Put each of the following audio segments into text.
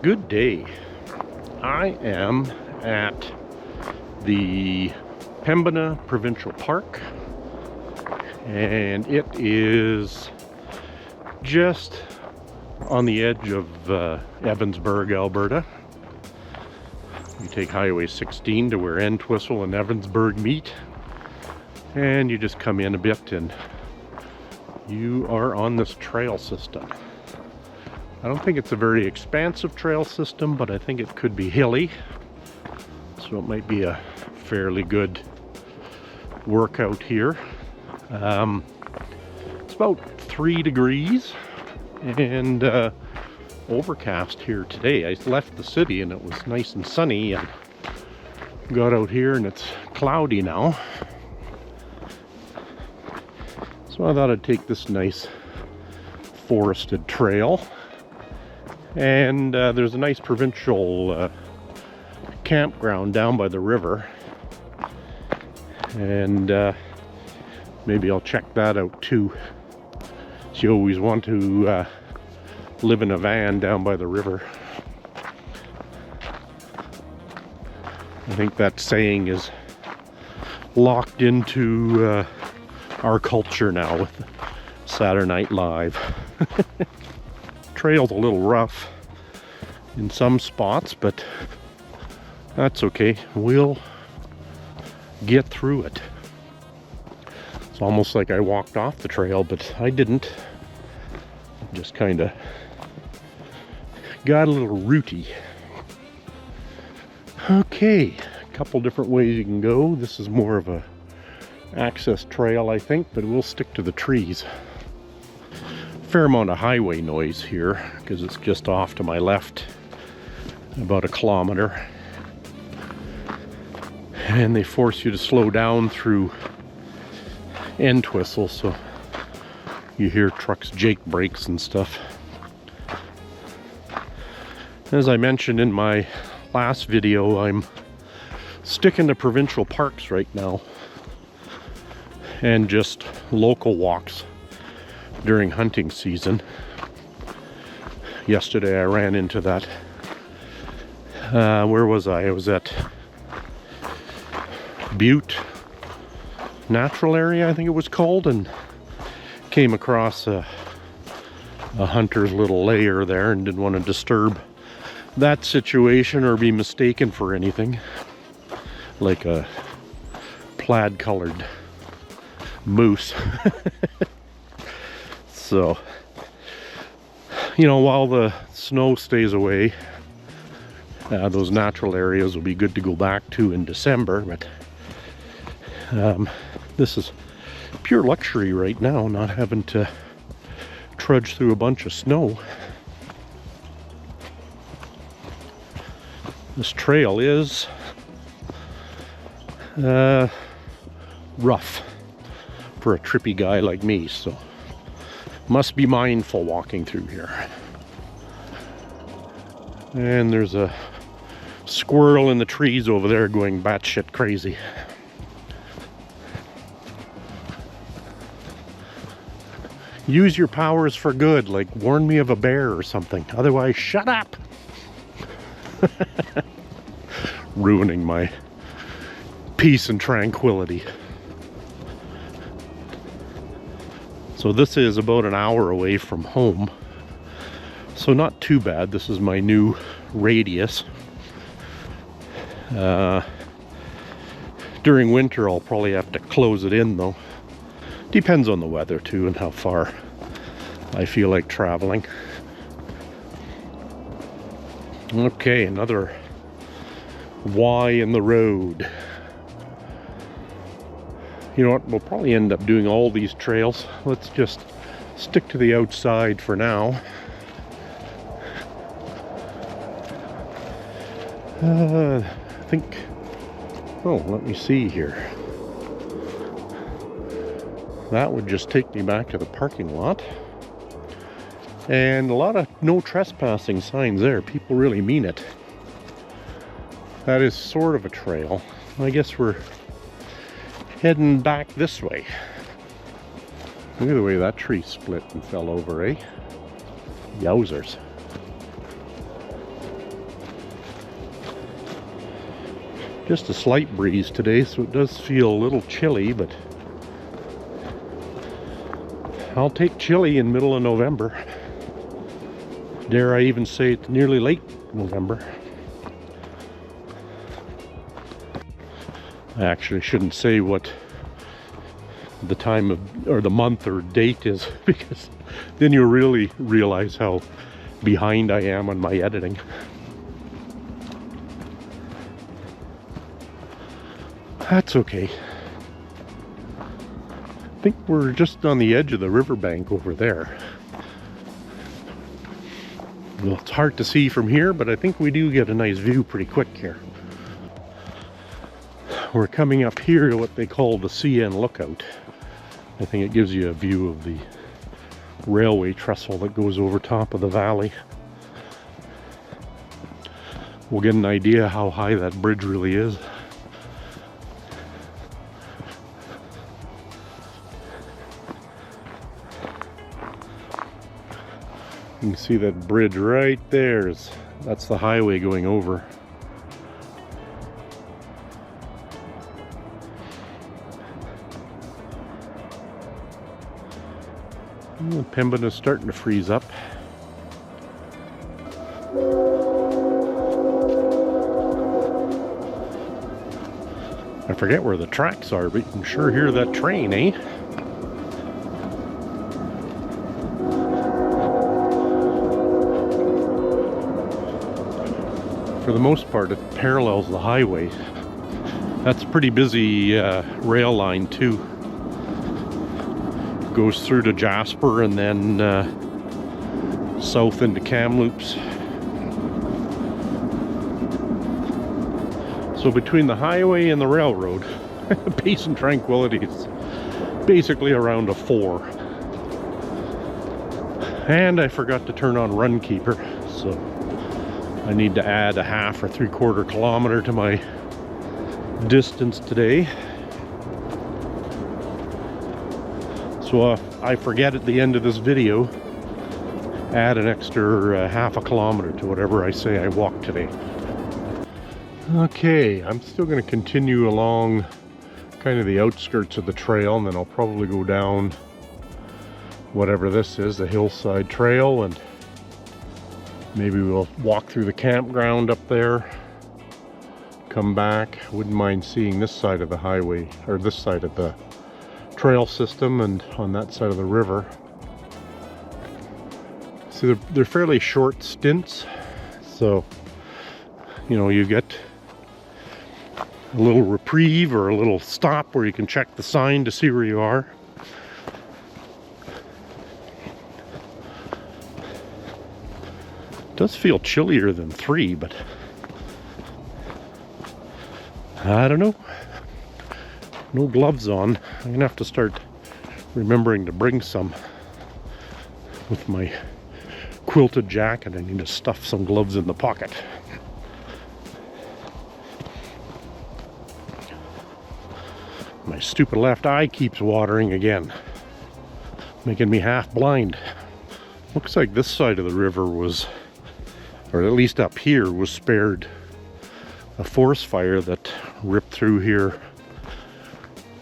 Good day. I am at the Pembina Provincial Park, and it is just on the edge of Evansburg, Alberta. You take Highway 16 to where Trestle and Evansburg meet, and you just come in a bit and you are on this trail system. I don't think it's a very expansive trail system, but I think it could be hilly, so it might be a fairly good workout here. It's about 3 degrees and overcast here today. I left the city and it was nice and sunny, and got out here and it's cloudy now. So I thought I'd take this nice forested trail. And there's a nice provincial campground down by the river, and maybe I'll check that out too. So you always want to live in a van down by the river. I think that saying is locked into our culture now with Saturday Night Live. Trail's a little rough in some spots, but that's okay. We'll get through it. It's almost like I walked off the trail, but I didn't. Just kind of got a little rooty. Okay, a couple different ways you can go. This is more of a access trail, I think, but we'll stick to the trees. Fair amount of highway noise here because it's just off to my left about a kilometer, and they force you to slow down through end Trestle, so you hear trucks jake brakes and stuff. As I mentioned in my last video, I'm sticking to provincial parks right now and just local walks during hunting season. Yesterday I ran into that, where was I? I was at Butte Natural Area, I think it was called, and came across a hunter's little lair there and didn't want to disturb that situation or be mistaken for anything, like a plaid colored moose. So, you know, while the snow stays away, those natural areas will be good to go back to in December, but this is pure luxury right now, not having to trudge through a bunch of snow. This trail is rough for a trippy guy like me, so must be mindful walking through here. And there's a squirrel in the trees over there going batshit crazy. Use your powers for good, like warn me of a bear or something. Otherwise, shut up! Ruining my peace and tranquility. So this is about an hour away from home, so not too bad. This is my new radius. During winter I'll probably have to close it in though. Depends on the weather too and how far I feel like traveling. Okay, another Y in the road. You know what, we'll probably end up doing all these trails. Let's just stick to the outside for now. I think, oh, let me see here. That would just take me back to the parking lot. And a lot of no trespassing signs there. People really mean it. That is sort of a trail. I guess we're heading back this way. Look at the way that tree split and fell over, eh? Yowzers. Just a slight breeze today, so it does feel a little chilly, but I'll take chilly in middle of November. Dare I even say it's nearly late November. I actually shouldn't say what the time of, or the month or date is, because then you really realize how behind I am on my editing. That's okay. I think we're just on the edge of the riverbank over there. Well, it's hard to see from here, but I think we do get a nice view pretty quick here. We're coming up here to what they call the CN Lookout. I think it gives you a view of the railway trestle that goes over top of the valley. We'll get an idea how high that bridge really is. You can see that bridge right there. That's the highway going over. Pembina's starting to freeze up. I forget where the tracks are, but you can sure hear that train, eh? For the most part, it parallels the highway. That's a pretty busy rail line too. Goes through to Jasper and then south into Kamloops. So between the highway and the railroad, pace and tranquility is basically around a 4. And I forgot to turn on Run Keeper, so I need to add a 1/2 or 3/4 kilometer to my distance today. So if I forget at the end of this video, add an extra 1/2 kilometer to whatever I say I walked today. Okay, I'm still going to continue along kind of the outskirts of the trail, and then I'll probably go down whatever this is, the hillside trail, and maybe we'll walk through the campground up there, come back. Wouldn't mind seeing this side of the highway, or this side of the trail system, and on that side of the river. So they're fairly short stints, so you know, you get a little reprieve or a little stop where you can check the sign to see where you are. It does feel chillier than 3, but I don't know. No gloves on. I'm gonna have to start remembering to bring some. With my quilted jacket, I need to stuff some gloves in the pocket. My stupid left eye keeps watering again, making me half blind. Looks like this side of the river was, or at least up here, was spared a forest fire that ripped through here.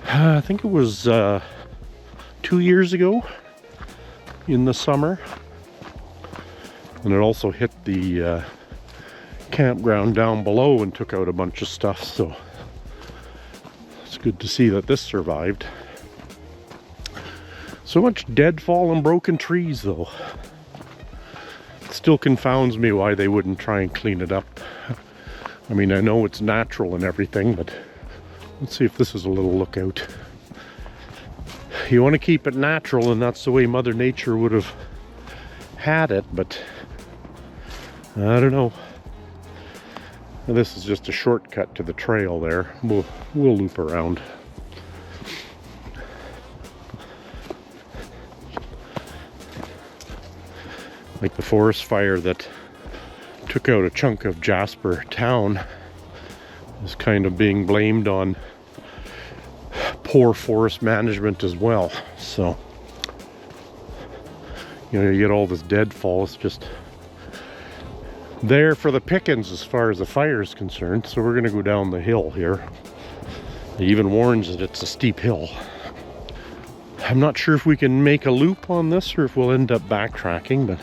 I think it was 2 years ago in the summer. And it also hit the campground down below and took out a bunch of stuff, so it's good to see that this survived. So much deadfall and broken trees though. It still confounds me why they wouldn't try and clean it up. I mean, I know it's natural and everything, but let's see if this is a little lookout. You want to keep it natural, and that's the way Mother Nature would have had it, but I don't know. And this is just a shortcut to the trail there. We'll loop around. Like the forest fire that took out a chunk of Jasper town is kind of being blamed on poor forest management as well. So, you know, you get all this deadfall. It's just there for the pickings as far as the fire is concerned. So we're gonna go down the hill here. It even warns that it's a steep hill. I'm not sure if we can make a loop on this or if we'll end up backtracking, but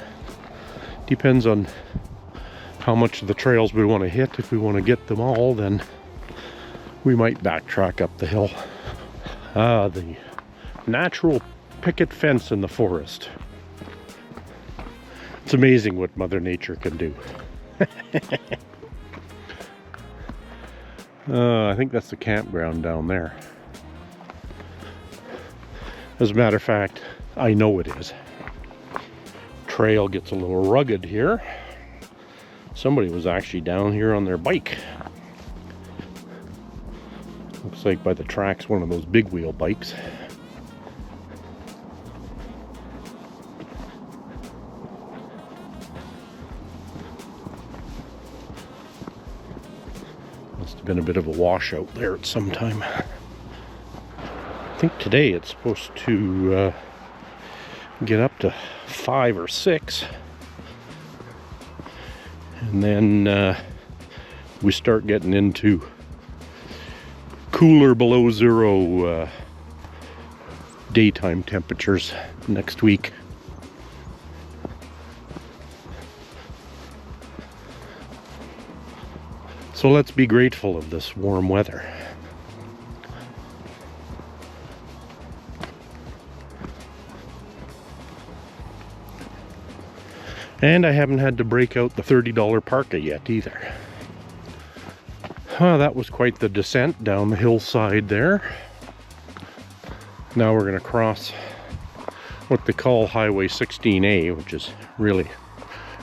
depends on how much of the trails we want to hit. If we want to get them all, then we might backtrack up the hill. The natural picket fence in the forest. It's amazing what Mother Nature can do. I think that's the campground down there. As a matter of fact, I know it is. Trail gets a little rugged here. Somebody was actually down here on their bike. Looks like by the tracks, one of those big wheel bikes. Must have been a bit of a washout there at some time. I think today it's supposed to get up to 5 or 6. And then we start getting into cooler below zero daytime temperatures next week. So let's be grateful of this warm weather. And I haven't had to break out the $30 parka yet either. That was quite the descent down the hillside there. Now we're going to cross what they call Highway 16A, which is really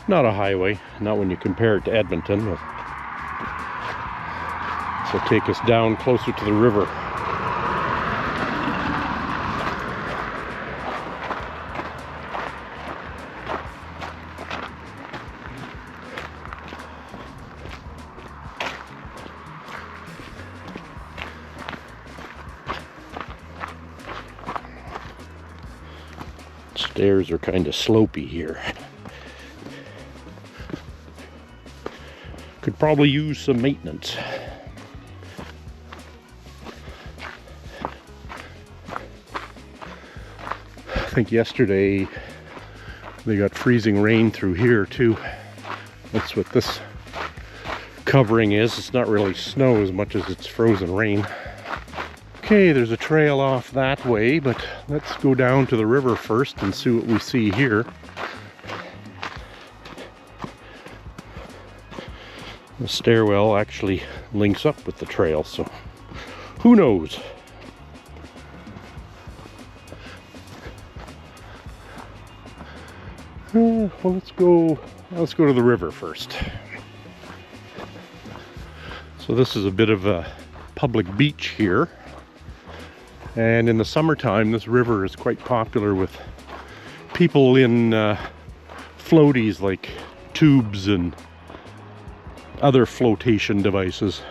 not a highway, not when you compare it to Edmonton. But so take us down closer to the river. Stairs are kind of slopey here. Could probably use some maintenance. I think yesterday they got freezing rain through here too. That's what this covering is. It's not really snow as much as it's frozen rain. Okay, there's a trail off that way, but let's go down to the river first and see what we see here. The stairwell actually links up with the trail, so who knows? Well, let's go to the river first. So this is a bit of a public beach here. And in the summertime, this river is quite popular with people in floaties like tubes and other flotation devices.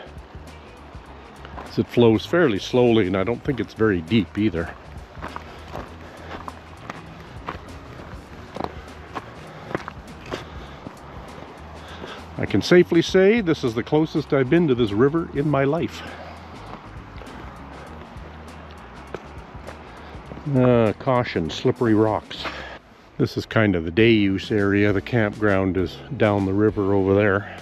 As it flows fairly slowly, and I don't think it's very deep either. I can safely say this is the closest I've been to this river in my life. Caution, slippery rocks. This is kind of the day use area. The campground is down the river over there.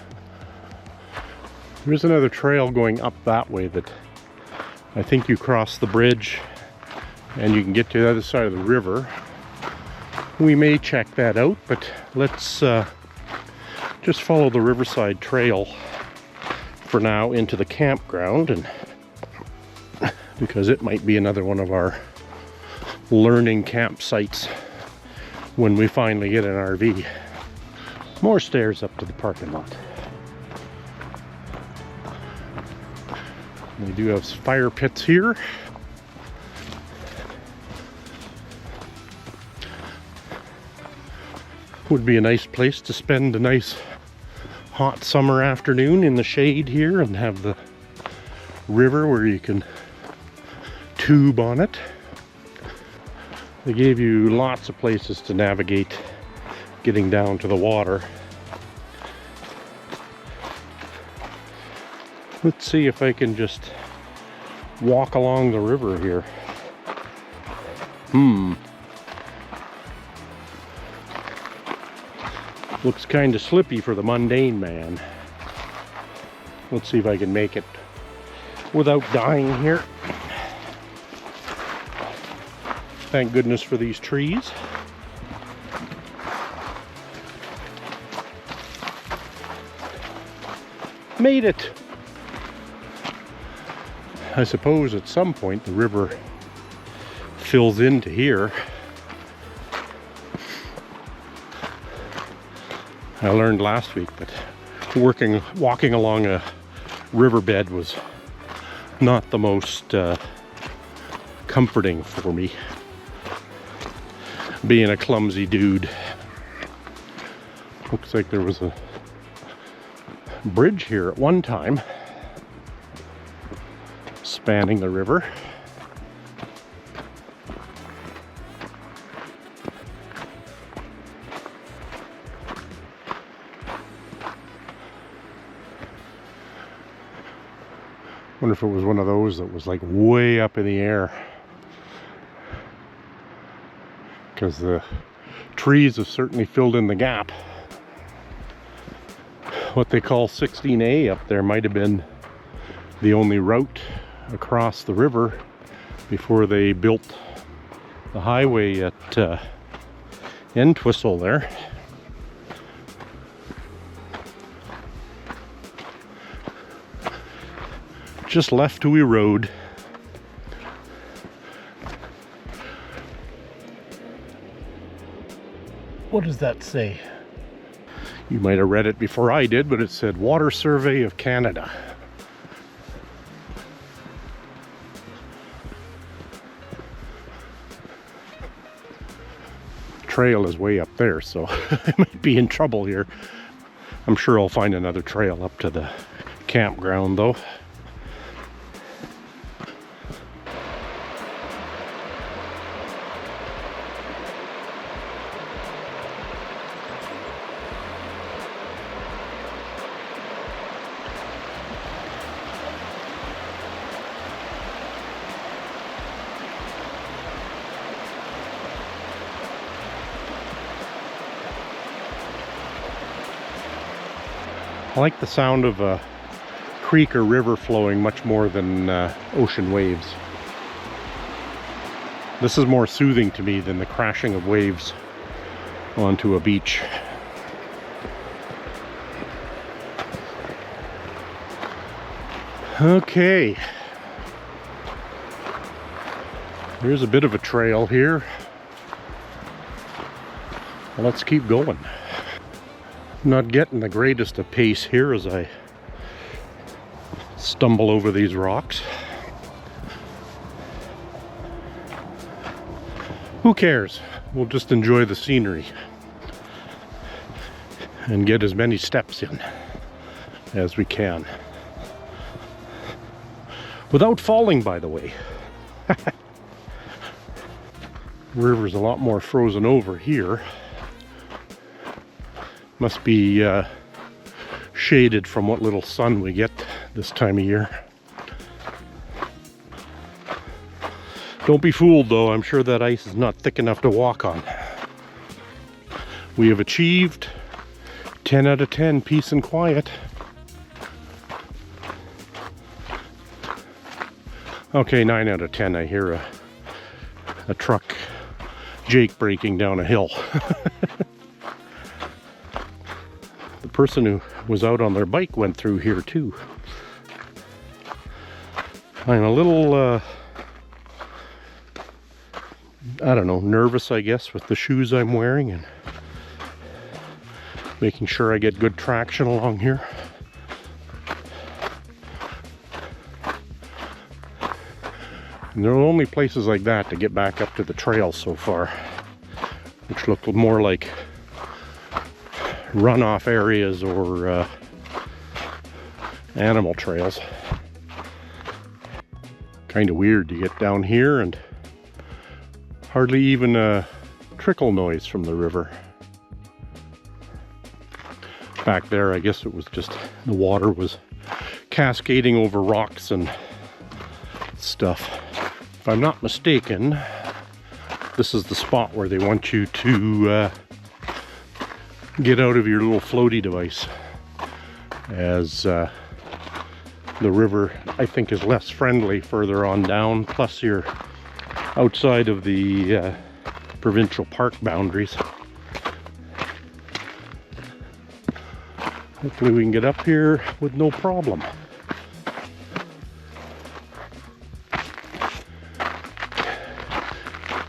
There's another trail going up that way that I think you cross the bridge and you can get to the other side of the river. We may check that out, but let's just follow the Riverside Trail for now into the campground, and because it might be another one of our learning campsites when we finally get an RV. More stairs up to the parking lot. We do have fire pits here. Would be a nice place to spend a nice hot summer afternoon in the shade here and have the river where you can tube on it. They gave you lots of places to navigate getting down to the water. Let's see if I can just walk along the river here. Looks kind of slippy for the Mundane Man. Let's see if I can make it without dying here. Thank goodness for these trees. Made it! I suppose at some point the river fills into here. I learned last week that walking along a riverbed was not the most comforting for me, being a clumsy dude. Looks like there was a bridge here at one time spanning the river. Wonder if it was one of those that was like way up in the air, because the trees have certainly filled in the gap. What they call 16A up there might have been the only route across the river before they built the highway at Trestle there. Just left Dewey Road. What does that say? You might have read it before I did, but it said Water Survey of Canada. Trail is way up there, so I might be in trouble here. I'm sure I'll find another trail up to the campground though. I like the sound of a creek or river flowing much more than ocean waves. This is more soothing to me than the crashing of waves onto a beach. Okay. Here's a bit of a trail here. Let's keep going. Not getting the greatest of pace here as I stumble over these rocks. Who cares? We'll just enjoy the scenery and get as many steps in as we can. Without falling, by the way. The river's a lot more frozen over here. Must be shaded from what little sun we get this time of year. Don't be fooled though, I'm sure that ice is not thick enough to walk on. We have achieved 10 out of 10 peace and quiet. Okay, 9 out of 10. I hear a truck Jake breaking down a hill. The person who was out on their bike went through here too. I'm a little, I don't know, nervous I guess with the shoes I'm wearing and making sure I get good traction along here. And there are only places like that to get back up to the trail so far, which look more like runoff areas or animal trails. Kind of weird to get down here and hardly even a trickle noise from the river. Back there, I guess it was just the water was cascading over rocks and stuff. If I'm not mistaken, this is the spot where they want you to get out of your little floaty device, as the river, I think, is less friendly further on down, plus you're outside of the provincial park boundaries. Hopefully we can get up here with no problem.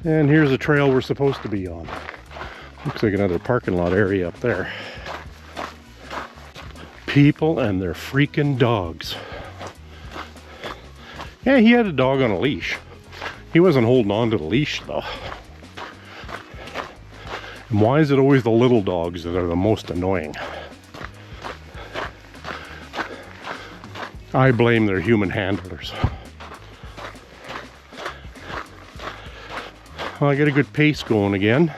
And here's the trail we're supposed to be on. Looks like another parking lot area up there. People and their freaking dogs. Yeah, he had a dog on a leash. He wasn't holding on to the leash though. And why is it always the little dogs that are the most annoying? I blame their human handlers. Well, I got a good pace going again.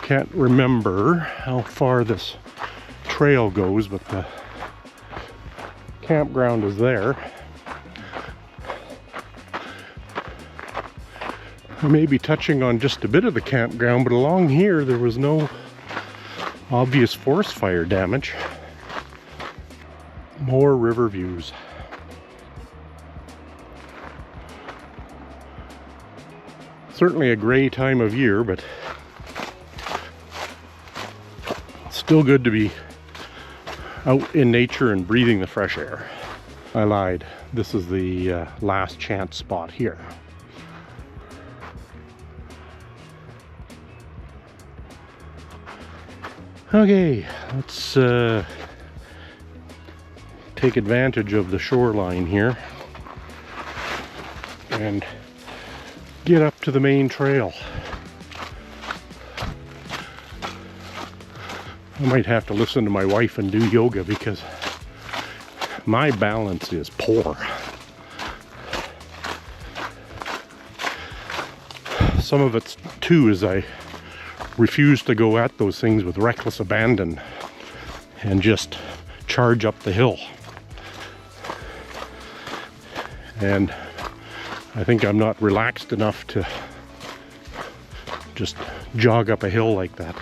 Can't remember how far this trail goes, but the campground is there. I may be touching on just a bit of the campground, but along here there was no obvious forest fire damage. More river views. Certainly a gray time of year, but still good to be out in nature and breathing the fresh air. I lied. This is the last chance spot here. Okay, let's take advantage of the shoreline here and get up to the main trail. I might have to listen to my wife and do yoga because my balance is poor. Some of it too is I refuse to go at those things with reckless abandon and just charge up the hill. And I think I'm not relaxed enough to just jog up a hill like that.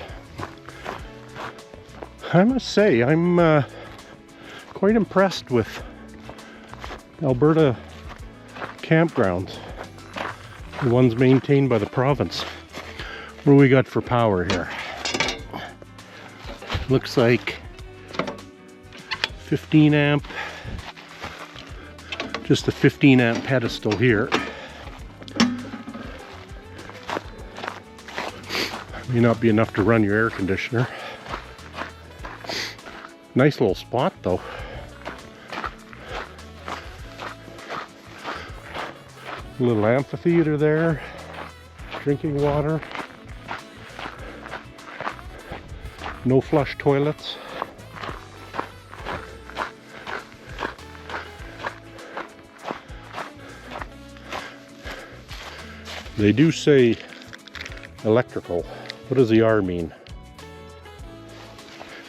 I must say, I'm quite impressed with Alberta campgrounds, the ones maintained by the province. What do we got for power here? Looks like 15 amp, just a 15 amp pedestal here. May not be enough to run your air conditioner. Nice little spot though. A little amphitheater there, drinking water. No flush toilets. They do say electrical. What does the R mean?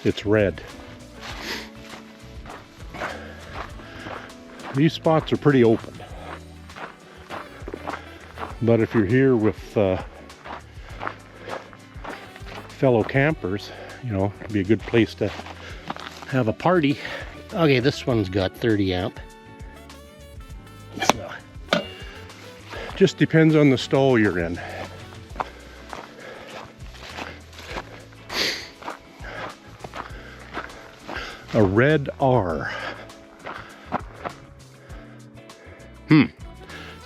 It's red. These spots are pretty open. But if you're here with fellow campers, you know, it'd be a good place to have a party. Okay, this one's got 30 amp. So, just depends on the stall you're in. A red R.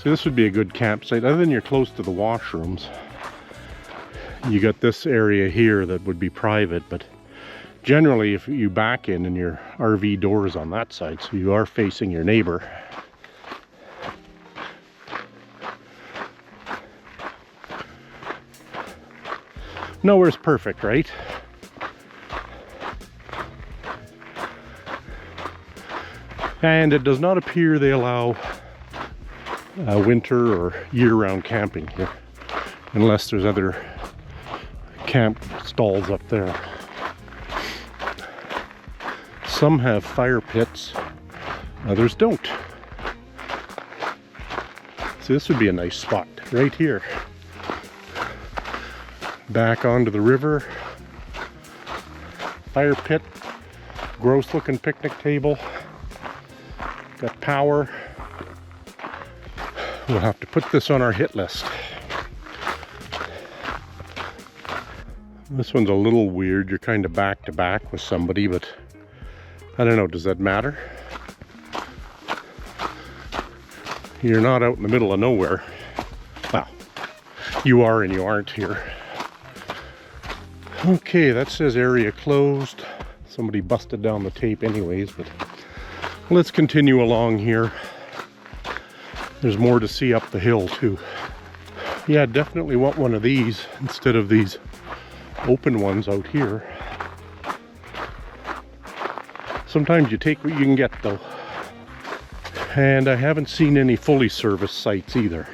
So this would be a good campsite. Other than you're close to the washrooms, you got this area here that would be private, but generally if you back in and your RV door is on that side, so you are facing your neighbor. Nowhere's perfect, right? And it does not appear they allow winter or year-round camping here, unless there's other camp stalls up there. Some have fire pits, others don't. So this would be a nice spot right here. Back onto the river. Fire pit. Gross looking picnic table. Got power. We'll have to put this on our hit list. This one's a little weird. You're kind of back to back with somebody, but I don't know, does that matter? You're not out in the middle of nowhere. Well, you are and you aren't here. Okay, that says area closed. Somebody busted down the tape anyways, but let's continue along here. There's more to see up the hill too. Yeah, definitely want one of these instead of these open ones out here. Sometimes you take what you can get though. And I haven't seen any fully serviced sites either.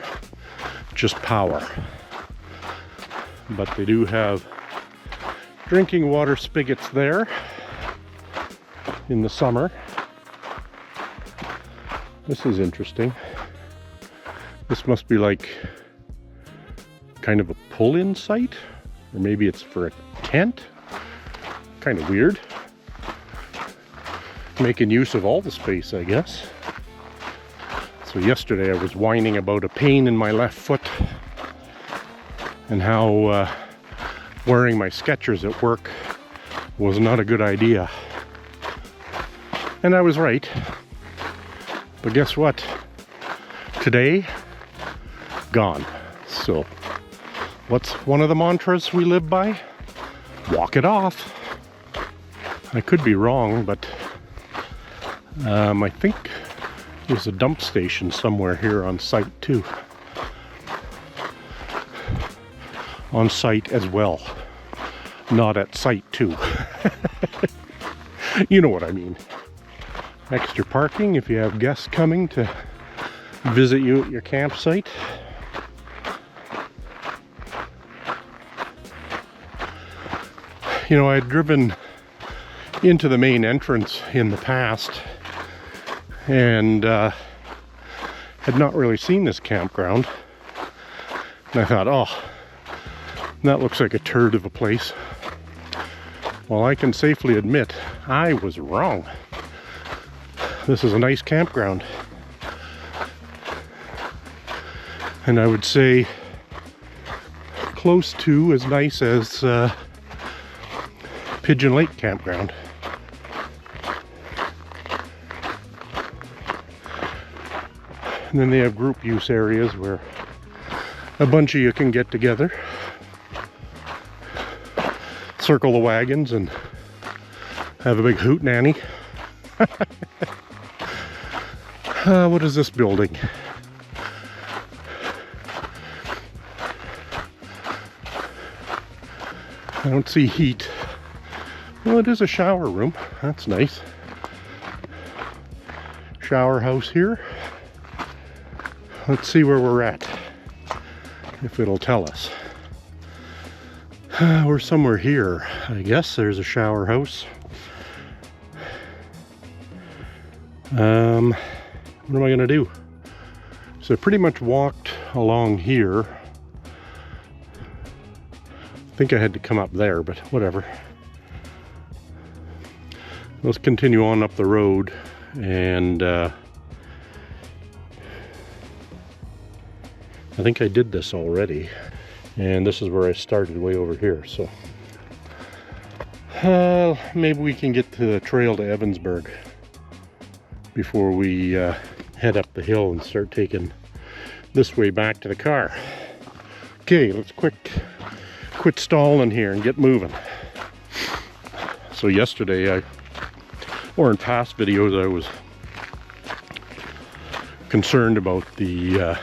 Just power. But they do have drinking water spigots there in the summer. This is interesting. This must be like kind of a pull-in site, or maybe it's for a tent. Kind of weird. Making use of all the space, I guess. So yesterday I was whining about a pain in my left foot and how wearing my Skechers at work was not a good idea. And I was right. But guess what? Today, gone. So, what's one of the mantras we live by? Walk it off. I could be wrong, but I think there's a dump station somewhere here on site too. On site as well. Not at site too. You know what I mean. Extra parking if you have guests coming to visit you at your campsite. You know, I had driven into the main entrance in the past and had not really seen this campground. And I thought, oh, that looks like a turd of a place. Well, I can safely admit I was wrong. This is a nice campground. And I would say close to as nice as Pigeon Lake Campground. And then they have group use areas where a bunch of you can get together, circle the wagons, and have a big hootenanny. What is this building? I don't see heat. Well, it is a shower room. That's nice. Shower house here. Let's see where we're at, if it'll tell us. We're somewhere here, I guess. There's a shower house. What am I gonna do? So I pretty much walked along here. I think I had to come up there, but whatever. Let's continue on up the road, and I think I did this already, and this is where I started, way over here. So maybe we can get to the trail to Evansburg before we head up the hill and start taking this way back to the car. Okay, let's quit stalling here and get moving. So yesterday, or in past videos, I was concerned about the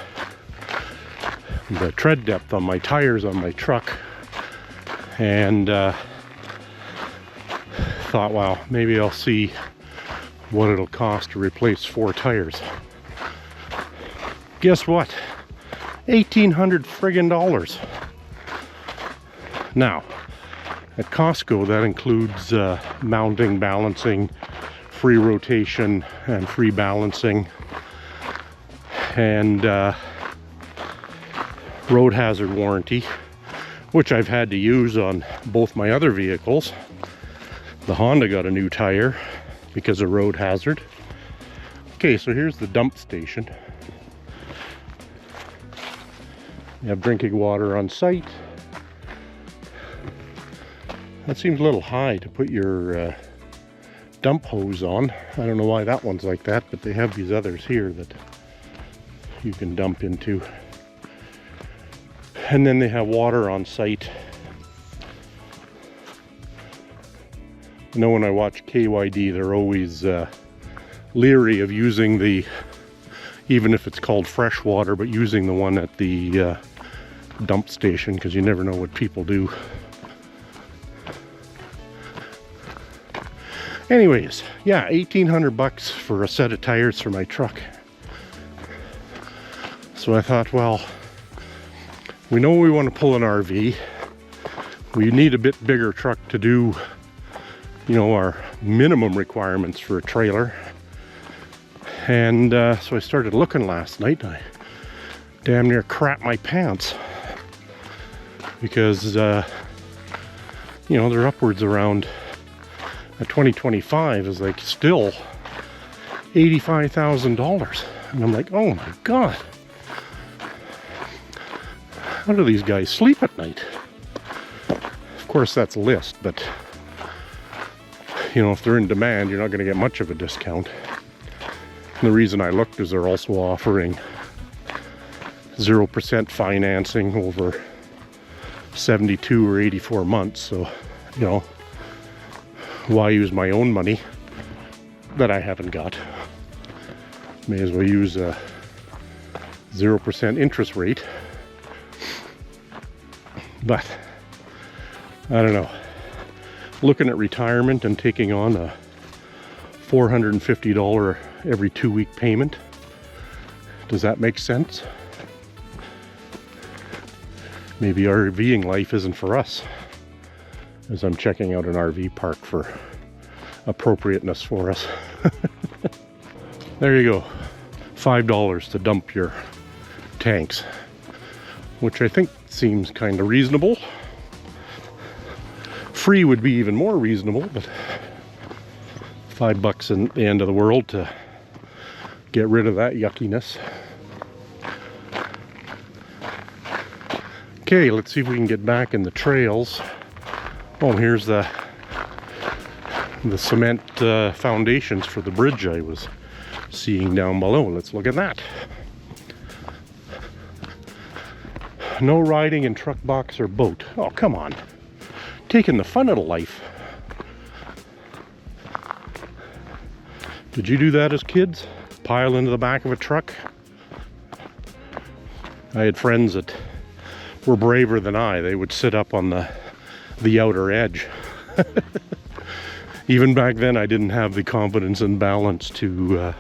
tread depth on my tires on my truck, and thought, wow, maybe I'll see what it'll cost to replace 4 tires. Guess what? $1,800 friggin' dollars. Now, at Costco, that includes mounting, balancing, free rotation and free balancing, and road hazard warranty, which I've had to use on both my other vehicles. The Honda got a new tire because of road hazard. Okay, so here's the dump station. You have drinking water on site. That seems a little high to put your dump hose on. I don't know why that one's like that, but they have these others here that you can dump into. And then they have water on site. I know when I watch KYD, they're always leery of using the, even if it's called fresh water, but using the one at the dump station, because you never know what people do. Anyways, yeah, 1,800 bucks for a set of tires for my truck. So I thought, well, we know we want to pull an RV. We need a bit bigger truck to do, you know, our minimum requirements for a trailer. And so I started looking last night. I damn near crapped my pants because, you know, they're upwards around. A 2025 is like still $85,000, and I'm like, oh my god, how do these guys sleep at night? Of course, that's list, but you know, if they're in demand, you're not going to get much of a discount. And the reason I looked is they're also offering 0% financing over 72 or 84 months, so you know, why use my own money that I haven't got? May as well use a 0% interest rate. But I don't know. Looking at retirement and taking on a $450 every 2-week payment. Does that make sense? Maybe RVing life isn't for us, as I'm checking out an RV park for appropriateness for us. There you go. $5 to dump your tanks, which I think seems kind of reasonable. Free would be even more reasonable, but $5 in the end of the world to get rid of that yuckiness. Okay, let's see if we can get back in the trails. Oh, here's the cement foundations for the bridge I was seeing down below. Let's look at that. No riding in truck, box, or boat. Oh, come on. Taking the fun out of life. Did you do that as kids? Pile into the back of a truck? I had friends that were braver than I. They would sit up on the outer edge. Even back then, I didn't have the confidence and balance to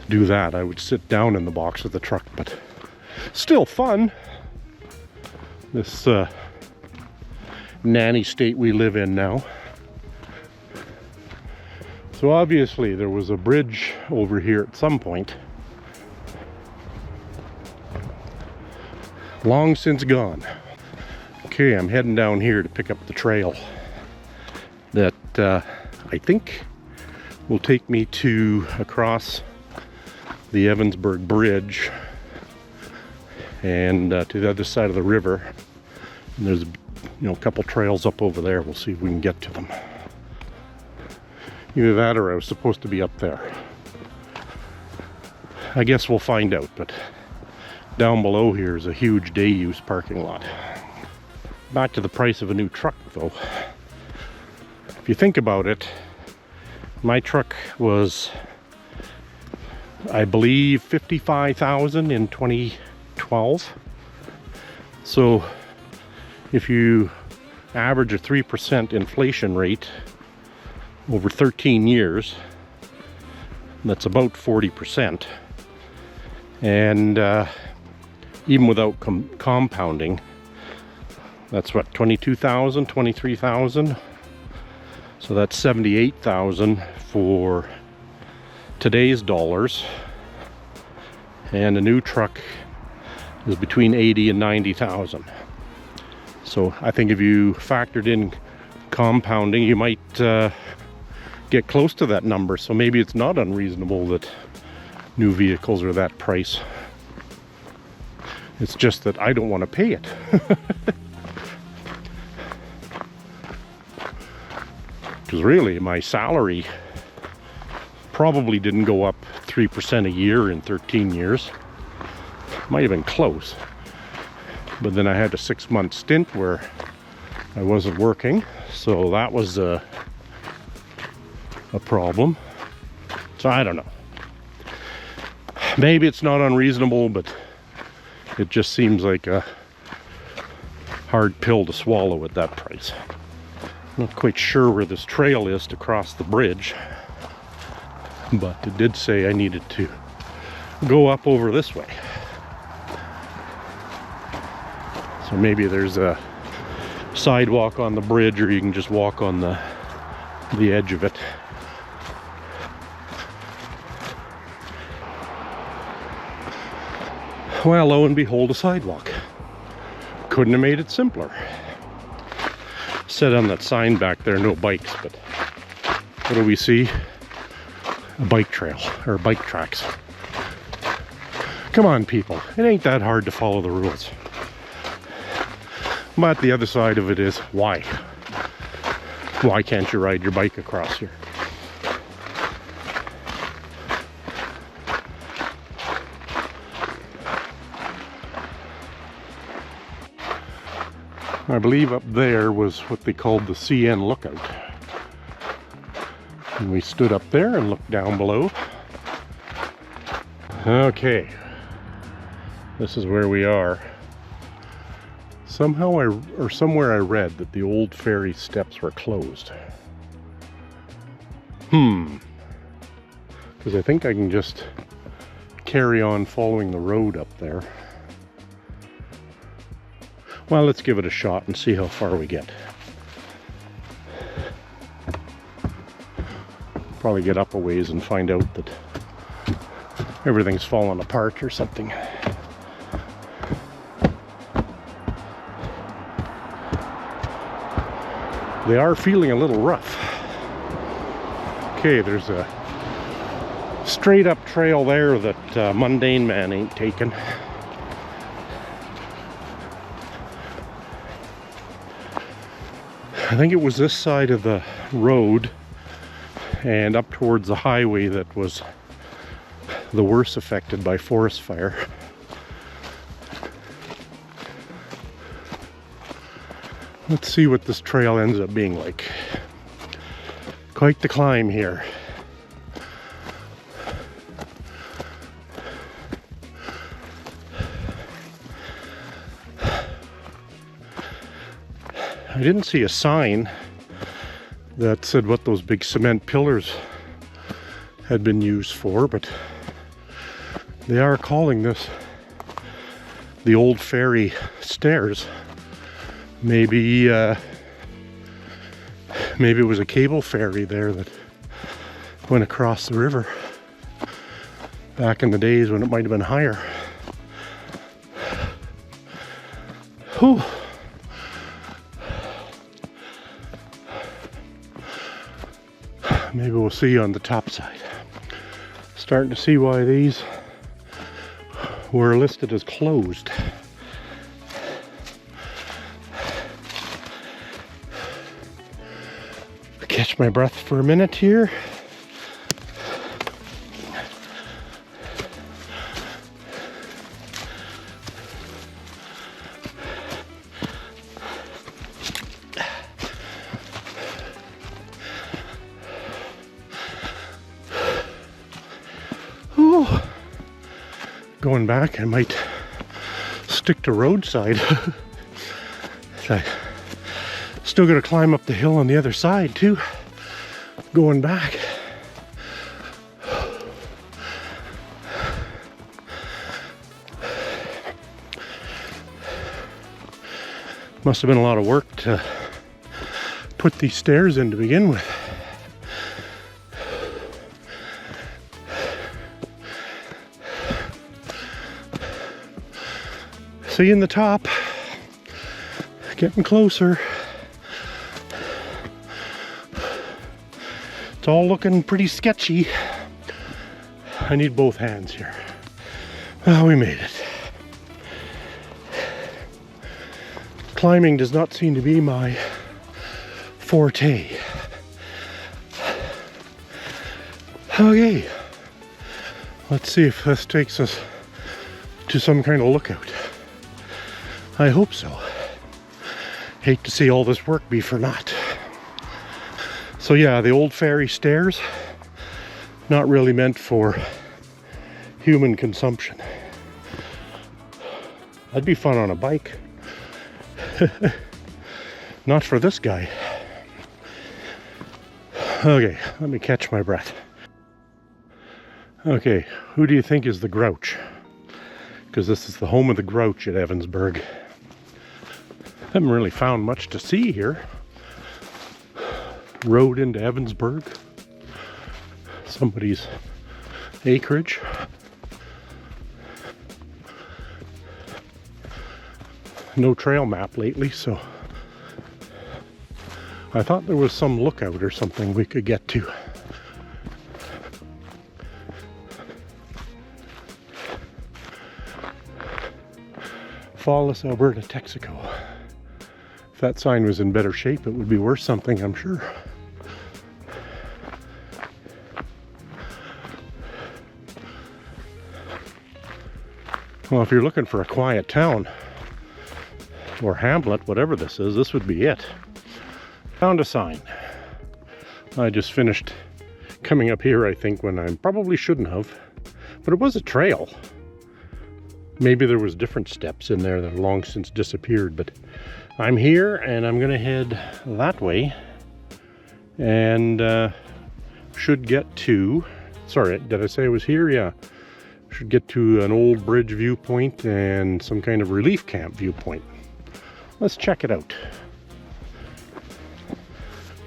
do that. I would sit down in the box of the truck, but still fun. This nanny state we live in now. So obviously there was a bridge over here at some point. Long since gone. Okay, I'm heading down here to pick up the trail that I think will take me to across the Evansburg Bridge and to the other side of the river. And there's, you know, a couple trails up over there. We'll see if we can get to them. Either that or I was supposed to be up there. I guess we'll find out, but down below here is a huge day use parking lot. Back to the price of a new truck though. If you think about it, my truck was, I believe, $55,000 in 2012. So if you average a 3% inflation rate over 13 years, that's about 40%. And even without compounding, that's what, 22,000, 23,000 So that's 78,000 for today's dollars. And a new truck is between 80 and 90,000. So I think if you factored in compounding, you might get close to that number. So maybe it's not unreasonable that new vehicles are that price. It's just that I don't want to pay it. Because really, my salary probably didn't go up 3% a year in 13 years. Might have been close. But then I had a 6-month stint where I wasn't working, so that was a problem. So I don't know. Maybe it's not unreasonable, but it just seems like a hard pill to swallow at that price. Not quite sure where this trail is to cross the bridge, but it did say I needed to go up over this way. So maybe there's a sidewalk on the bridge, or you can just walk on the edge of it. Well, lo and behold, a sidewalk. Couldn't have made it simpler. Said on that sign back there, no bikes, but what do we see? A bike trail, or bike tracks. Come on, people. It ain't that hard to follow the rules. But the other side of it is, why? Why can't you ride your bike across here? I believe up there was what they called the CN lookout. And we stood up there and looked down below. Okay. This is where we are. Somehow somewhere I read that the old ferry steps were closed. Because I think I can just carry on following the road up there. Well, let's give it a shot and see how far we get. Probably get up a ways and find out that everything's fallen apart or something. They are feeling a little rough. Okay, there's a straight up trail there that Mundane Man ain't taken. I think it was this side of the road and up towards the highway that was the worst affected by forest fire. Let's see what this trail ends up being like. Quite the climb here. I didn't see a sign that said what those big cement pillars had been used for, but they are calling this the old ferry stairs. Maybe maybe it was a cable ferry there that went across the river back in the days when it might have been higher. Whew. Maybe we'll see on the top side. Starting to see why these were listed as closed. Catch my breath for a minute here. Going back, I might stick to roadside. I still got to climb up the hill on the other side too, going back. Must have been a lot of work to put these stairs in to begin with. Seeing the top, getting closer. It's all looking pretty sketchy. I need both hands here. Well, we made it. Climbing does not seem to be my forte. Okay, let's see if this takes us to some kind of lookout. I hope so. Hate to see all this work be for naught. So yeah, the old ferry stairs, not really meant for human consumption. That'd be fun on a bike. Not for this guy. Okay, let me catch my breath. Okay, who do you think is the Grouch? Because this is the home of the Grouch at Evansburg. Haven't really found much to see here. Road into Evansburg. Somebody's acreage. No trail map lately, so I thought there was some lookout or something we could get to. Falls, Alberta, Texaco. If that sign was in better shape, it would be worth something, I'm sure. Well, if you're looking for a quiet town, or hamlet, whatever this is, this would be it. Found a sign. I just finished coming up here, I think, when I probably shouldn't have. But it was a trail. Maybe there was different steps in there that have long since disappeared, but I'm here and I'm gonna head that way and should get to, sorry, did I say I was here? Yeah. Should get to an old bridge viewpoint and some kind of relief camp viewpoint. Let's check it out.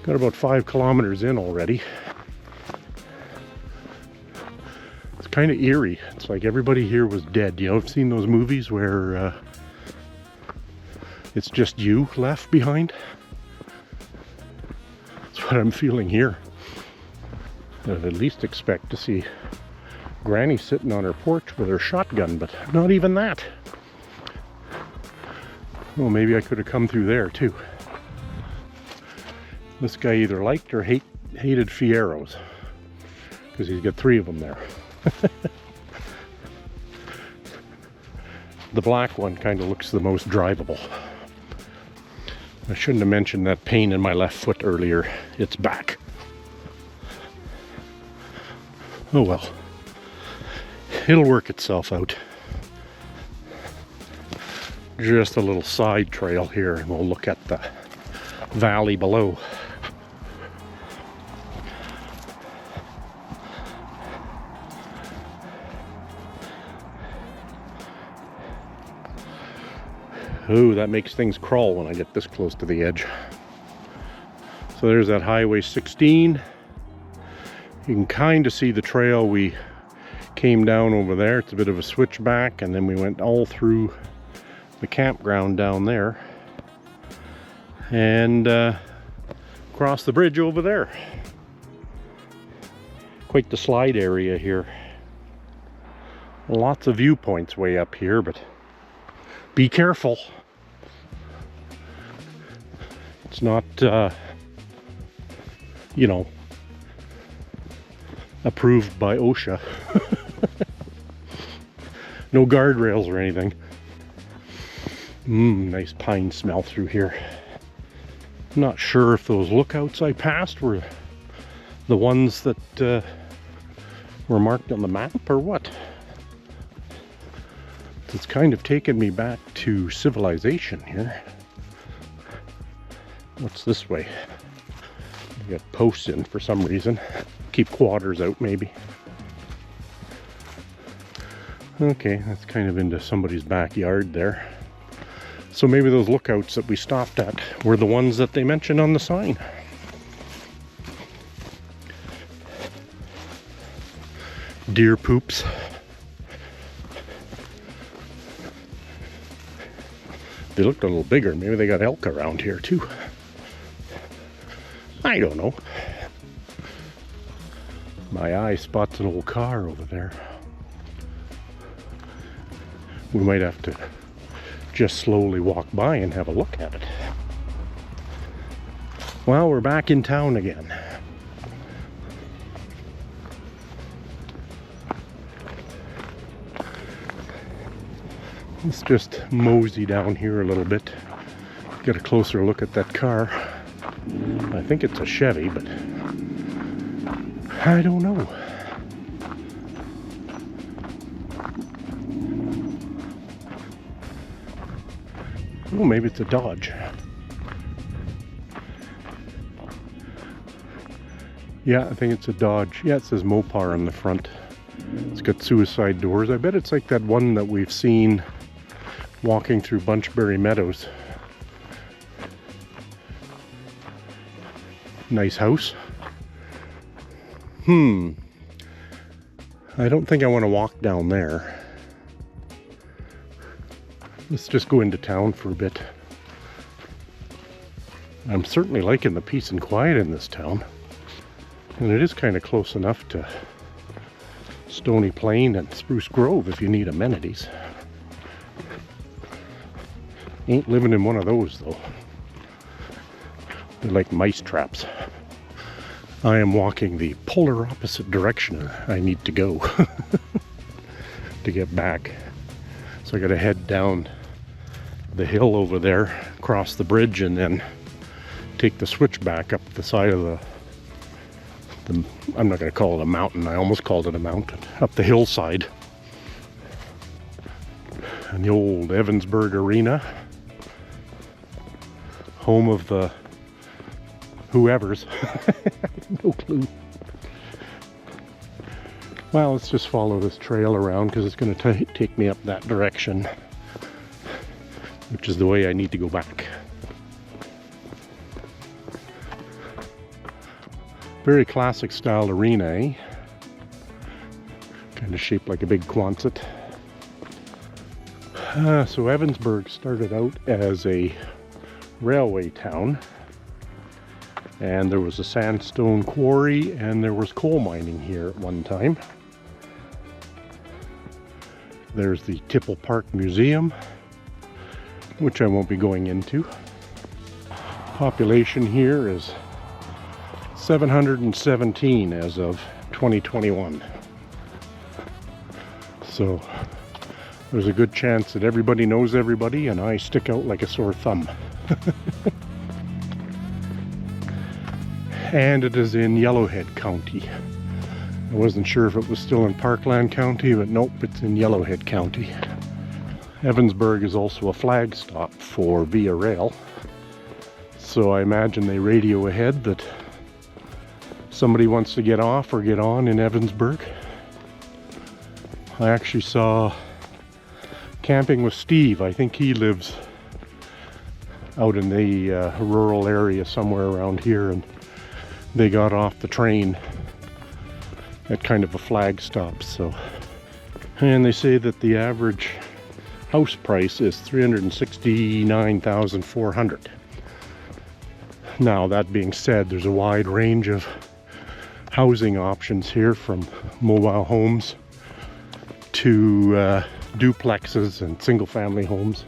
Got about 5 kilometers in already. It's kind of eerie. It's like everybody here was dead. You know, I've seen those movies where it's just you left behind. That's what I'm feeling here. I'd at least expect to see Granny sitting on her porch with her shotgun, but not even that. Well, maybe I could have come through there too. This guy either liked or hated Fieros, because he's got 3 of them there. The black one kind of looks the most drivable. I shouldn't have mentioned that pain in my left foot earlier. It's back. Oh well. It'll work itself out. Just a little side trail here and we'll look at the valley below. Ooh, that makes things crawl when I get this close to the edge. So there's that Highway 16. You can kind of see the trail we came down over there. It's a bit of a switchback, and then we went all through the campground down there and across the bridge over there. Quite the slide area here. Lots of viewpoints way up here, but be careful. It's not, you know, approved by OSHA. No guardrails or anything. Nice pine smell through here. I'm not sure if those lookouts I passed were the ones that were marked on the map or what. It's kind of taken me back to civilization here. What's this way? You got posts in for some reason. Keep quatters out maybe. Okay, that's kind of into somebody's backyard there. So maybe those lookouts that we stopped at were the ones that they mentioned on the sign. Deer poops. They looked a little bigger. Maybe they got elk around here too. I don't know. My eye spots an old car over there. We might have to just slowly walk by and have a look at it. Well, we're back in town again. Let's just mosey down here a little bit. Get a closer look at that car. I think it's a Chevy, but I don't know. Oh, maybe it's a Dodge. Yeah, I think it's a Dodge. Yeah, it says Mopar on the front. It's got suicide doors. I bet it's like that one that we've seen walking through Bunchberry Meadows. Nice house. I don't think I want to walk down there. Let's just go into town for a bit. I'm certainly liking the peace and quiet in this town. And it is kind of close enough to Stony Plain and Spruce Grove if you need amenities. Ain't living in one of those though. They're like mice traps. I am walking the polar opposite direction I need to go to get back. So I gotta head down the hill over there, cross the bridge, and then take the switchback up the side of the I'm not gonna call it a mountain, I almost called it a mountain, up the hillside. And the old Evansburg Arena, home of the whoever's. No clue. Well, let's just follow this trail around because it's going to take me up that direction, which is the way I need to go back. Very classic style arena, eh? Kind of shaped like a big Quonset. So Evansburg started out as a railway town, and there was a sandstone quarry and there was coal mining here at one time. There's the Tipple Park Museum, which I won't be going into. Population here is 717 as of 2021. So there's a good chance that everybody knows everybody and I stick out like a sore thumb. And it is in Yellowhead County. I wasn't sure if it was still in Parkland County, but nope, it's in Yellowhead County. Evansburg is also a flag stop for Via Rail. So I imagine they radio ahead that somebody wants to get off or get on in Evansburg. I actually saw Camping with Steve. I think he lives out in the rural area somewhere around here, and they got off the train at kind of a flag stop. So, and they say that the average house price is $369,400. Now, that being said, there's a wide range of housing options here, from mobile homes to duplexes and single-family homes.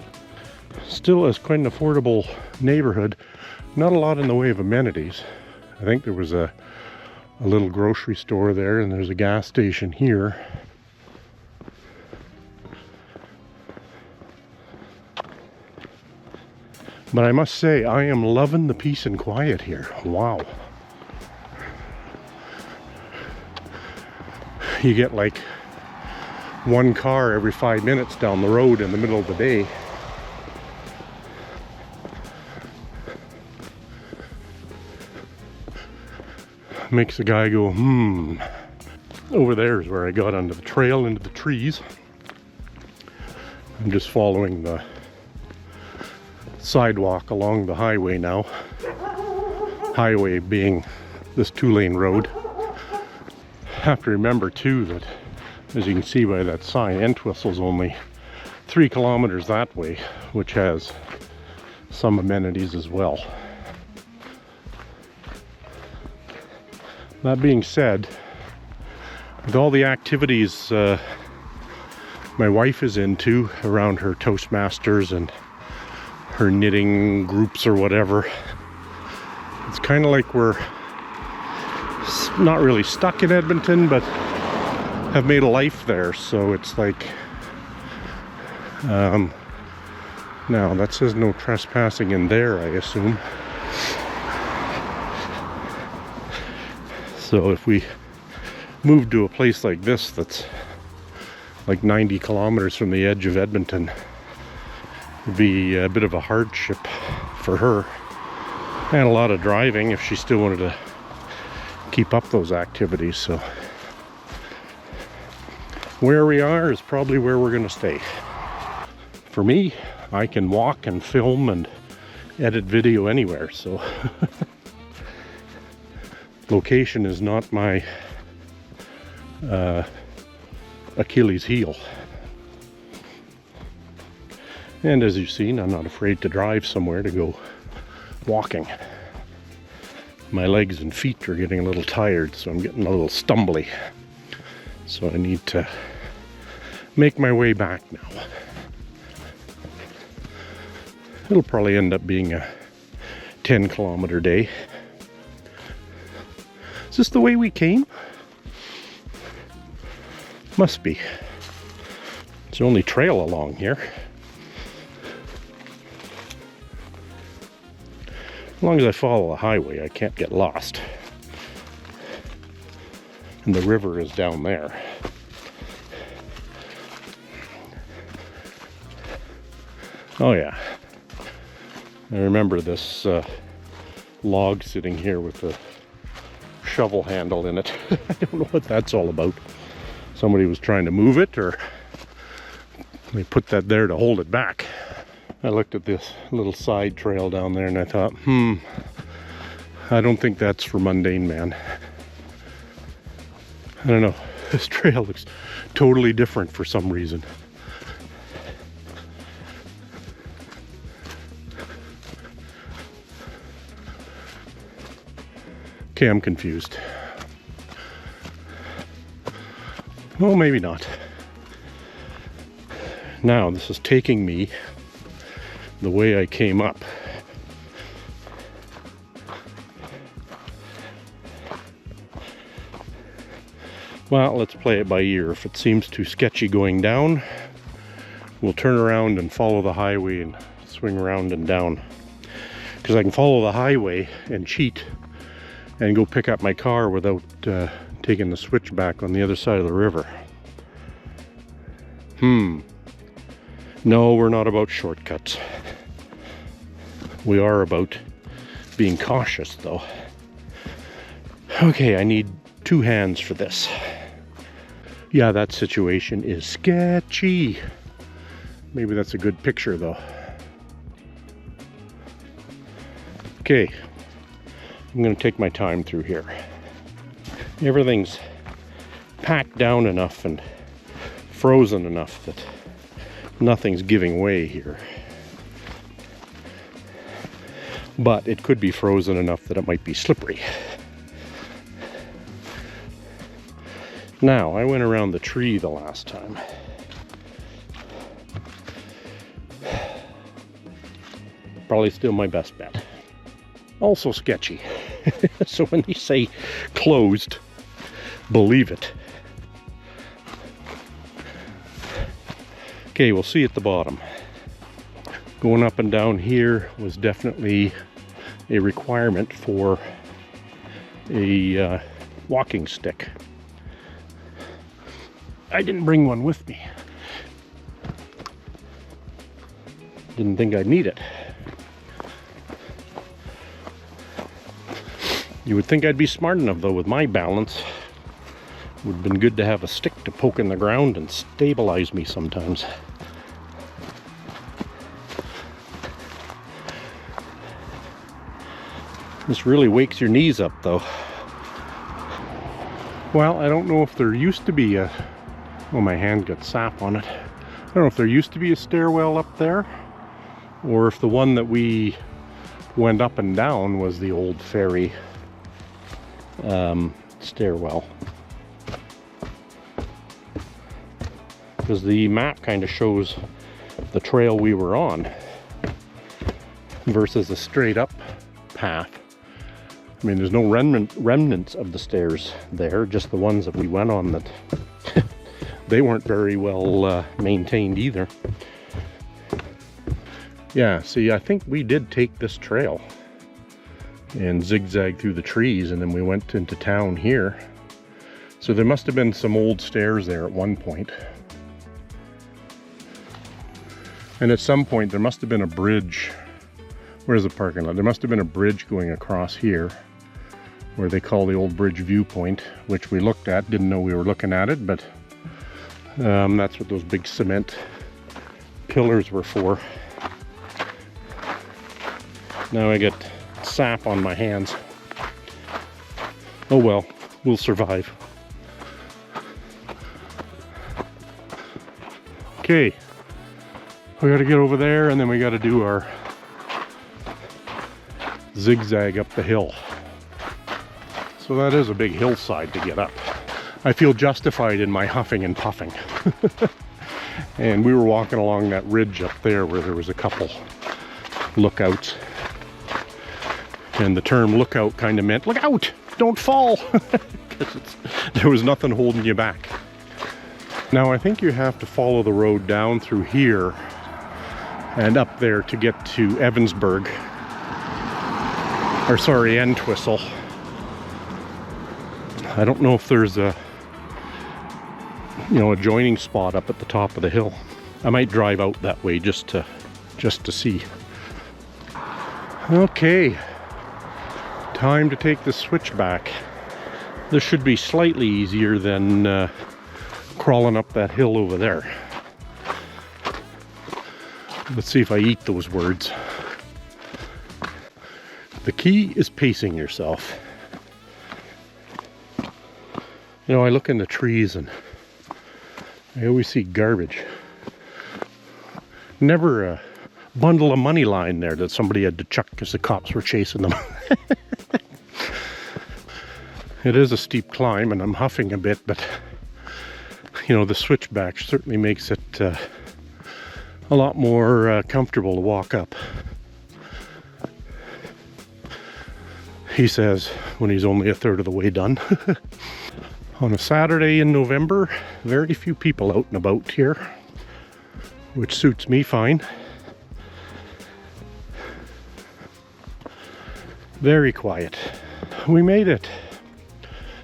Still is quite an affordable neighborhood. Not a lot in the way of amenities. I think there was a little grocery store there, and there's a gas station here. But I must say, I am loving the peace and quiet here. Wow. You get like one car every 5 minutes down the road in the middle of the day. Makes the guy go, Over there is where I got onto the trail into the trees. I'm just following the sidewalk along the highway now. Highway being this 2-lane road. Have to remember too that, as you can see by that sign, Entwistle's only 3 kilometers that way, which has some amenities as well. That being said, with all the activities my wife is into around her Toastmasters and her knitting groups or whatever, it's kind of like we're not really stuck in Edmonton, but have made a life there. So it's like, now that says no trespassing in there, I assume. So if we move to a place like this that's like 90 kilometers from the edge of Edmonton, it'd be a bit of a hardship for her, and a lot of driving if she still wanted to keep up those activities. So where we are is probably where we're going to stay. For me, I can walk and film and edit video anywhere, so location is not my Achilles heel. And as you've seen, I'm not afraid to drive somewhere to go walking. My legs and feet are getting a little tired, so I'm getting a little stumbly. So I need to make my way back now. It'll probably end up being a 10-kilometer day. Is this the way we came? Must be. It's the only trail along here. As long as I follow the highway, I can't get lost. And the river is down there. Oh yeah. I remember this log sitting here with a shovel handle in it. I don't know what that's all about. Somebody was trying to move it, or they put that there to hold it back. I looked at this little side trail down there and I thought, I don't think that's for Mundane Man. I don't know. This trail looks totally different for some reason. Okay, I'm confused. Well, maybe not. Now, this is taking me the way I came up. Well, let's play it by ear. If it seems too sketchy going down, we'll turn around and follow the highway and swing around and down. Because I can follow the highway and cheat and go pick up my car without taking the switchback on the other side of the river. No, we're not about shortcuts. We are about being cautious, though. Okay, I need 2 hands for this. Yeah, that situation is sketchy. Maybe that's a good picture, though. Okay, I'm gonna take my time through here. Everything's packed down enough and frozen enough that nothing's giving way here. But it could be frozen enough that it might be slippery. Now, I went around the tree the last time. Probably still my best bet. Also sketchy. So when they say closed, believe it. Okay, we'll see at the bottom. Going up and down here was definitely a requirement for a walking stick. I didn't bring one with me. Didn't think I'd need it. You would think I'd be smart enough, though, with my balance. It would have been good to have a stick to poke in the ground and stabilize me sometimes. This really wakes your knees up though. Well, I don't know if there used to be a... Oh, my hand got sap on it. I don't know if there used to be a stairwell up there, or if the one that we went up and down was the old ferry stairwell. Because the map kind of shows the trail we were on versus a straight up path. I mean, there's no remnants of the stairs there, just the ones that we went on that they weren't very well maintained either. Yeah, see, I think we did take this trail and zigzag through the trees, and then we went into town here. So there must have been some old stairs there at one point. And at some point there must have been a bridge. Where's the parking lot? There must have been a bridge going across here, where they call the old bridge viewpoint, which we looked at. Didn't know we were looking at it, but that's what those big cement pillars were for. Now I get sap on my hands. Oh well, we'll survive. Okay, we gotta get over there, and then we gotta do our zigzag up the hill. So that is a big hillside to get up. I feel justified in my huffing and puffing. And we were walking along that ridge up there where there was a couple lookouts. And the term lookout kind of meant, look out, don't fall. There was nothing holding you back. Now I think you have to follow the road down through here and up there to get to Evansburg. Or sorry, Trestle. I don't know if there's a, a joining spot up at the top of the hill. I might drive out that way just to see. Okay, time to take the switchback. This should be slightly easier than crawling up that hill over there. Let's see if I eat those words. The key is pacing yourself. You know, I look in the trees and I always see garbage. Never a bundle of money lying there that somebody had to chuck because the cops were chasing them. It is a steep climb and I'm huffing a bit, but the switchback certainly makes it a lot more comfortable to walk up. He says when he's only a third of the way done. On a Saturday in November, very few people out and about here, which suits me fine. Very quiet. We made it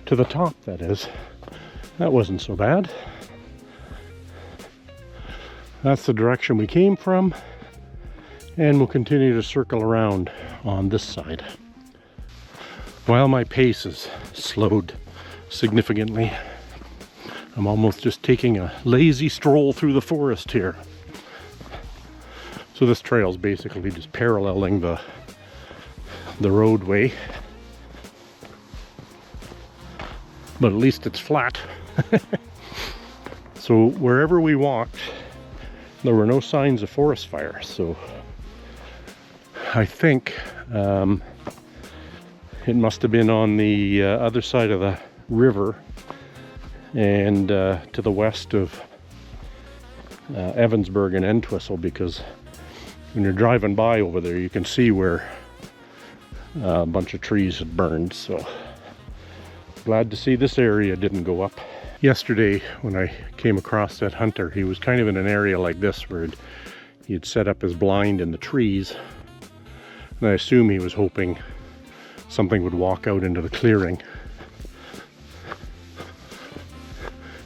to the top, that is. That wasn't so bad. That's the direction we came from, and we'll continue to circle around on this side. While my pace is slowed significantly, I'm almost just taking a lazy stroll through the forest here. So this trail is basically just paralleling the roadway, but at least it's flat. So wherever we walked, there were no signs of forest fire. So I think it must have been on the other side of the river and to the west of Evansburg and Trestle, because when you're driving by over there you can see where a bunch of trees had burned. So glad to see this area didn't go up. Yesterday when I came across that hunter, he was kind of in an area like this where he had set up his blind in the trees, and I assume he was hoping something would walk out into the clearing.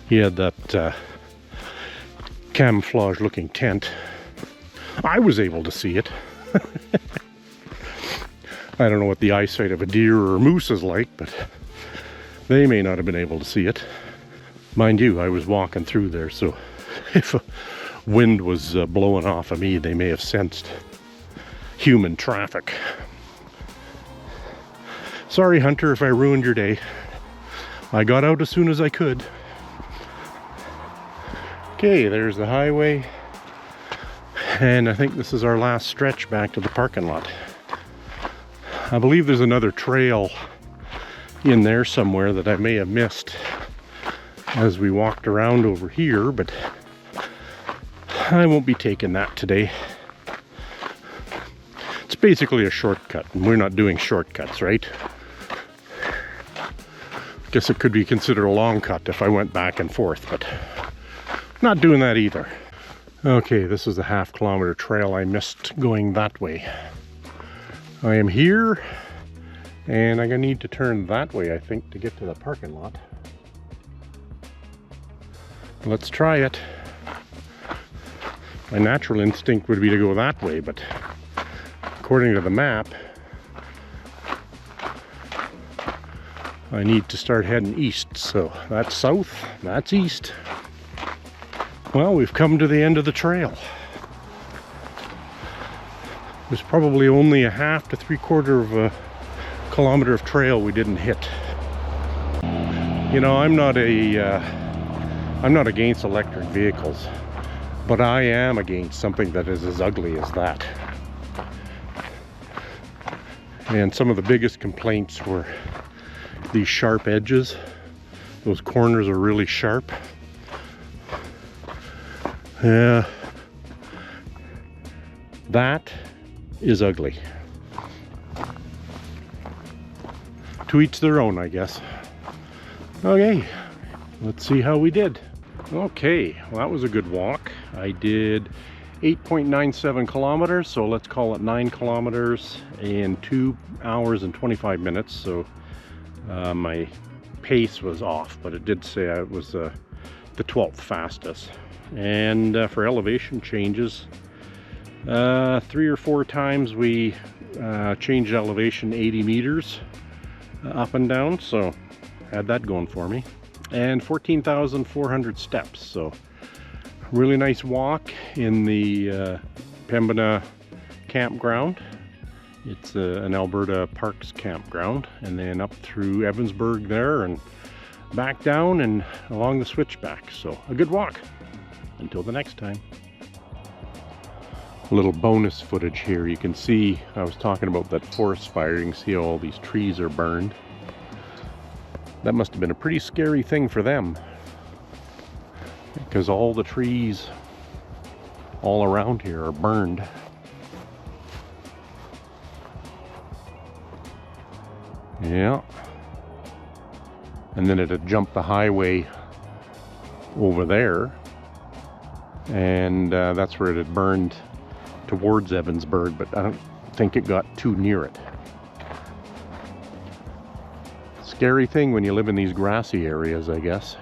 He had that camouflage looking tent. I was able to see it. I don't know what the eyesight of a deer or a moose is like, but they may not have been able to see it. Mind you, I was walking through there, so if a wind was blowing off of me, they may have sensed human traffic. Sorry, Hunter, if I ruined your day. I got out as soon as I could. Okay, there's the highway. And I think this is our last stretch back to the parking lot. I believe there's another trail in there somewhere that I may have missed as we walked around over here, but I won't be taking that today. It's basically a shortcut, and we're not doing shortcuts, right? Guess it could be considered a long cut if I went back and forth, but not doing that either. Okay, this is the half-kilometer trail I missed going that way. I am here, and I'm gonna need to turn that way, I think, to get to the parking lot. Let's try it. My natural instinct would be to go that way, but according to the map, I need to start heading east. So that's south, that's east. Well, we've come to the end of the trail. There's probably only a half to 3/4 of a kilometer of trail we didn't hit. You know, I'm not against electric vehicles, but I am against something that is as ugly as that. And some of the biggest complaints were these sharp edges. Those corners are really sharp. Yeah, that is ugly. To each their own, I guess. Okay, let's see how we did. Okay, well, that was a good walk. I did 8.97 kilometers, so let's call it 9 kilometers in 2 hours and 25 minutes. So my pace was off, but it did say I was the 12th fastest. And for elevation changes, 3 or 4 times we changed elevation 80 meters up and down, so had that going for me. And 14,400 steps, so really nice walk in the Pembina campground. It's an Alberta Parks campground, and then up through Evansburg there and back down and along the switchback. So a good walk. Until the next time. A little bonus footage here. You can see I was talking about that forest fire. You can see all these trees are burned. That must have been a pretty scary thing for them, because all the trees all around here are burned. Yeah. And then it had jumped the highway over there, and that's where it had burned towards Evansburg, but I don't think it got too near it. Scary thing when you live in these grassy areas, I guess.